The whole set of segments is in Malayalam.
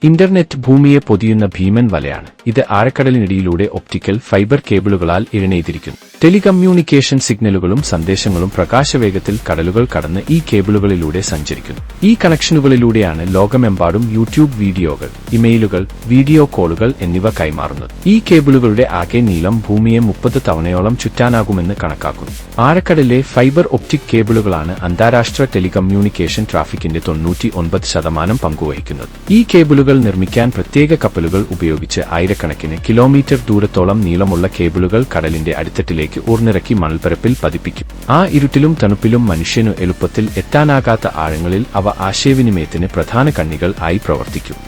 ഇന്റർനെറ്റ് ഭൂമിയെ പൊതിയുന്ന ഭീമൻ വലയാണ്. ഇത് ആഴക്കടലിനടിയിലൂടെ ഒപ്റ്റിക്കൽ ഫൈബർ കേബിളുകളാൽ ഇഴനെയ്തിരിക്കുന്നു. ടെലികമ്മ്യൂണിക്കേഷൻ സിഗ്നലുകളും സന്ദേശങ്ങളും പ്രകാശവേഗത്തിൽ കടലുകൾ കടന്ന് ഈ കേബിളുകളിലൂടെ സഞ്ചരിക്കുന്നു. ഈ കണക്ഷനുകളിലൂടെയാണ് ലോകമെമ്പാടും യൂട്യൂബ് വീഡിയോകൾ, ഇമെയിലുകൾ, വീഡിയോ കോളുകൾ എന്നിവ കൈമാറുന്നത്. ഈ കേബിളുകളുടെ ആകെ നീളം ഭൂമിയെ 30 തവണയോളം ചുറ്റാനാകുമെന്ന് കണക്കാക്കുന്നു. ആഴക്കടലിലെ ഫൈബർ ഒപ്റ്റിക് കേബിളുകളാണ് അന്താരാഷ്ട്ര ടെലികമ്മ്യൂണിക്കേഷൻ ട്രാഫിക്കിന്റെ 99% പങ്കുവഹിക്കുന്നത്. ഈ കേബിളുകൾ നിർമ്മിക്കാൻ പ്രത്യേക കപ്പലുകൾ ഉപയോഗിച്ച് ആയിരക്കണക്കിന് കിലോമീറ്റർ ദൂരത്തോളം നീളമുള്ള കേബിളുകൾ കടലിന്റെ അടിത്തട്ടിലേക്ക് ഊർന്നിറക്കി മണൽപ്പരപ്പിൽ പതിപ്പിക്കും. ആ ഇരുട്ടിലും തണുപ്പിലും മനുഷ്യനു എളുപ്പത്തിൽ എത്താനാകാത്ത ആഴങ്ങളിൽ അവ ആശയവിനിമയത്തിന് പ്രധാന കണ്ണികൾ ആയി പ്രവർത്തിക്കും.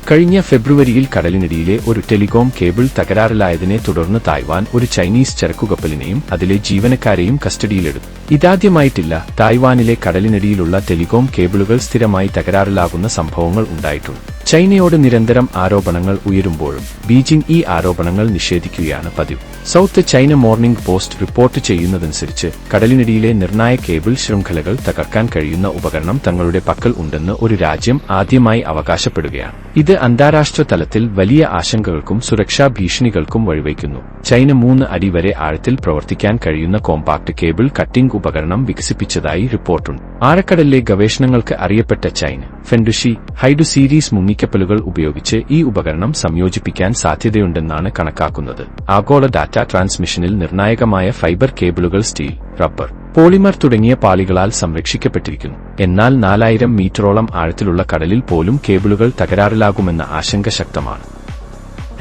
കഴിഞ്ഞ ഫെബ്രുവരിയിൽ കടലിനടിയിലെ ഒരു ടെലികോം കേബിൾ തകരാറിലായതിനെ തുടർന്ന് തായ്വാൻ ഒരു ചൈനീസ് ചരക്കുകപ്പലിനെയും അതിലെ ജീവനക്കാരെയും കസ്റ്റഡിയിലെടുത്തു. ഇതാദ്യമായിട്ടില്ല തായ്വാനിലെ കടലിനടിയിലുള്ള ടെലികോം കേബിളുകൾ സ്ഥിരമായി തകരാറിലാകുന്ന സംഭവങ്ങൾ ഉണ്ടായിട്ടുണ്ട്. ചൈനയോട് നിരന്തരം ആരോപണങ്ങൾ ഉയരുമ്പോഴും ബീജിംഗ് ഈ ആരോപണങ്ങൾ നിഷേധിക്കുകയാണ് പതിവ്. South China Morning Post report ചെയ്യുന്നതനുസരിച്ച് കടലിനടിയിലെ നിർണായക കേബിൾ ശൃംഖലകൾ തകർക്കാൻ കഴിയുന്ന ഉപകരണം തങ്ങളുടെ പക്കൽ ഉണ്ടെന്ന് ഒരു രാജ്യം ആദ്യമായി അവകാശപ്പെടുകയാണ്. ഇത് അന്താരാഷ്ട്ര തലത്തിൽ വലിയ ആശങ്കകൾക്കും സുരക്ഷാ ഭീഷണികൾക്കും വഴിവെക്കുന്നു. ചൈന 3 അടി വരെ ആഴത്തിൽ പ്രവർത്തിക്കാൻ കഴിയുന്ന കോമ്പാക്ട് കേബിൾ കട്ടിംഗ് ഉപകരണം വികസിപ്പിച്ചതായി റിപ്പോർട്ടുണ്ട്. ആഴക്കടലിലെ ഗവേഷണങ്ങൾക്ക് അറിയപ്പെട്ട ചൈന ഫെൻഡുഷി ഹൈഡു സീരീസ് മുങ്ങിക്കപ്പലുകൾ ഉപയോഗിച്ച് ഈ ഉപകരണം സംയോജിപ്പിക്കാൻ സാധ്യതയുണ്ടെന്നാണ് കണക്കാക്കുന്നത്. ആഗോള ഡാറ്റ ട്രാൻസ്മിഷനിൽ നിർണായകമായ ഫൈബർ കേബിളുകൾ സ്റ്റീൽ, റബ്ബർ, പോളിമർ തുടങ്ങിയ പാളികളാൽ സംരക്ഷിക്കപ്പെട്ടിരിക്കുന്നു. എന്നാൽ 4000 മീറ്ററോളം ആഴത്തിലുള്ള കടലിൽ പോലും കേബിളുകൾ തകരാറിലാകുമെന്ന ആശങ്ക ശക്തമാണ്.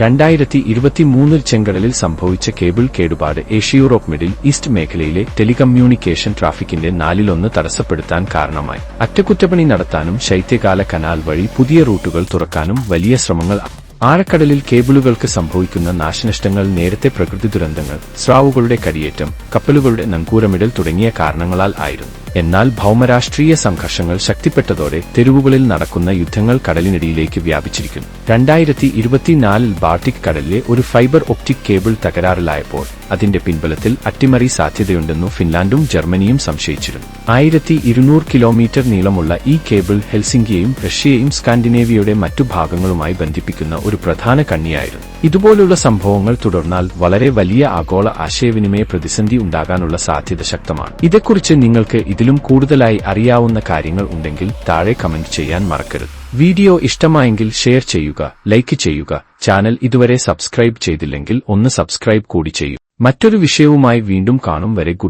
2023 ചെങ്കടലിൽ സംഭവിച്ച കേബിൾ കേടുപാട് ഏഷ്യ-യൂറോപ്പ് മിഡിൽ ഈസ്റ്റ് മേഖലയിലെ ടെലികമ്മ്യൂണിക്കേഷൻ ട്രാഫിക്കിന്റെ 4/1 തടസ്സപ്പെടുത്താൻ കാരണമായി. അറ്റകുറ്റപ്പണി നടത്താനും ശൈത്യകാല കനാൽ വഴി പുതിയ റൂട്ടുകൾ തുറക്കാനും വലിയ ശ്രമങ്ങൾ. ആഴക്കടലിൽ കേബിളുകൾക്ക് സംഭവിക്കുന്ന നാശനഷ്ടങ്ങൾ നേരത്തെ പ്രകൃതി ദുരന്തങ്ങൾ, സ്രാവുകളുടെ കടിയേറ്റം, കപ്പലുകളുടെ നങ്കൂരമിടൽ തുടങ്ങിയ കാരണങ്ങളാൽ ആയിരുന്നു. എന്നാൽ ഭൗമരാഷ്ട്രീയ സംഘർഷങ്ങൾ ശക്തിപ്പെട്ടതോടെ തെരുവുകളിൽ നടക്കുന്ന യുദ്ധങ്ങൾ കടലിനടിയിലേക്ക് വ്യാപിച്ചിരിക്കുന്നു. 2024 ബാൾട്ടിക് കടലിലെ ഒരു ഫൈബർ ഒപ്റ്റിക് കേബിൾ തകരാറിലായപ്പോൾ അതിന്റെ പിൻബലത്തിൽ അട്ടിമറി സാധ്യതയുണ്ടെന്നു ഫിൻലാൻഡും ജർമ്മനിയും സംശയിച്ചിരുന്നു. 1200 കിലോമീറ്റർ നീളമുള്ള ഈ കേബിൾ ഹെൽസിങ്കിയെയും റഷ്യയെയും സ്കാൻഡിനേവിയയുടെ മറ്റു ഭാഗങ്ങളുമായി ബന്ധിപ്പിക്കുന്ന ഒരു പ്രധാന കണ്ണിയായിരുന്നു. ഇതുപോലുള്ള സംഭവങ്ങൾ തുടർന്നാൽ വളരെ വലിയ ആഗോള ആശയവിനിമയ പ്രതിസന്ധി ഉണ്ടാകാനുള്ള സാധ്യത ശക്തമാണ്. ഇതേക്കുറിച്ച് നിങ്ങൾക്ക് ഇതിലും കൂടുതലായി അറിയാവുന്ന കാര്യങ്ങൾ ഉണ്ടെങ്കിൽ താഴെ കമന്റ് ചെയ്യാൻ മറക്കരുത്. വീഡിയോ ഇഷ്ടമായെങ്കിൽ ഷെയർ ചെയ്യുക, ലൈക്ക് ചെയ്യുക. ചാനൽ ഇതുവരെ സബ്സ്ക്രൈബ് ചെയ്തില്ലെങ്കിൽ ഒന്ന് സബ്സ്ക്രൈബ് കൂടി ചെയ്യൂ. മറ്റൊരു വിഷയവുമായി വീണ്ടും കാണും വരെ